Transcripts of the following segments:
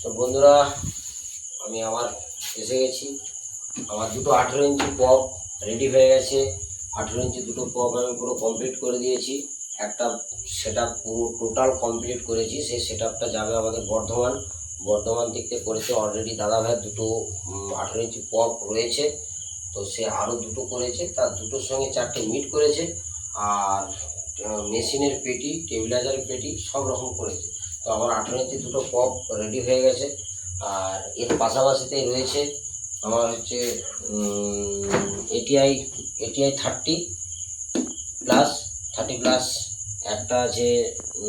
তো বন্ধুরা, আমি এসে গেছি। আমার দুটো 18 ইঞ্চি পপ রেডি হয়ে গেছে। 18 ইঞ্চি দুটো পপ আমি পুরো কমপ্লিট করে দিয়েছি। একটা সেট আপ পুরো টোটাল কমপ্লিট করেছি। সেই সেট আপটা যাবে আমাদের বর্ধমান থেকে করেছে অলরেডি। দাদা ভাইয়ের দুটো 18 ইঞ্চি পপ রয়েছে, তো সে আরও দুটো করেছে, তার দুটোর সঙ্গে 4টে মিট করেছে। আর মেশিনের পেটি, টেবিলাইজারের পেটি সব রকম করেছে। তো আমার 18 ইঞ্চি দুটো পপ রেডি হয়ে গেছে। আর এর পাশাপাশিতেই রয়েছে আমার হচ্ছে এটিআই 30 প্লাস একটা আছে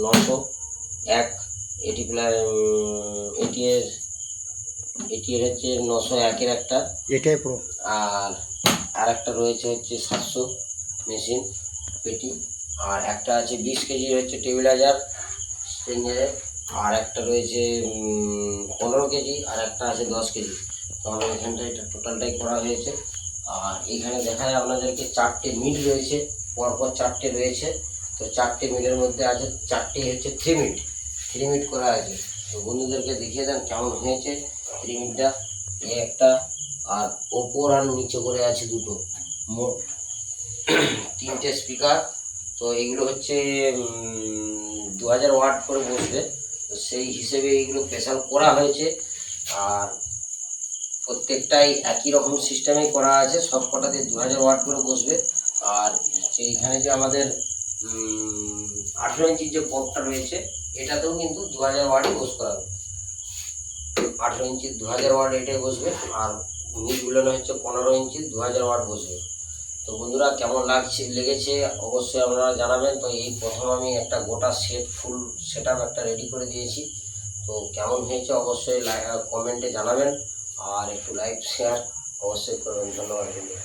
901 এটিএর হচ্ছে 901-এর একটা এটাই প্রো। আর একটা রয়েছে হচ্ছে 700 মেশিন পেটি। আর একটা আছে 20 কেজির হচ্ছে টেবিলাইজার স্ট্রেঞ্জারের। আর একটা রয়েছে 15 কেজি, আর একটা আছে 10 কেজি। তো আমার এখানটা এটা টোটালটাই করা হয়েছে। আর এইখানে দেখা যায় আপনাদেরকে 4টে মিট রয়েছে, পরপর 4টে রয়েছে। তো 4টে মিটের মধ্যে আছে 4টে হচ্ছে 3 মিট করা আছে। তো বন্ধুদেরকে দেখিয়ে দেন কেমন হয়েছে 3 মিটটা। এই একটা, আর ওপর আর নিচে করে আছে দুটো, মোট 3টে স্পিকার। তো এগুলো হচ্ছে 2000 ওয়াট করে বসবে, তো সেই হিসেবে এইগুলো স্পেশাল করা হয়েছে। আর প্রত্যেকটাই একই রকম সিস্টেমেই করা আছে, সব কটাতে 2000 ওয়াট করে বসবে। আর এইখানে যে আমাদের 18 ইঞ্চির যে পপটা রয়েছে, এটাতেও কিন্তু 2000 ওয়াটই বস করা হবে। 18 ইঞ্চির 2000 ওয়াট এটাই বসবে। আর মিটগুলো হচ্ছে 15 ইঞ্চির 2000 ওয়াট বসবে। তো বন্ধুরা, কেমন লেগেছে অবশ্যই আপনারা জানাবেন। তো এই প্রথম আমি একটা গোটা ফুল সেট আপ একটা রেডি করে দিয়েছি। তো কেমন হয়েছে অবশ্যই কমেন্টে জানাবেন, আর একটু লাইক শেয়ার অবশ্যই করবেন। ধন্যবাদ বন্ধুরা।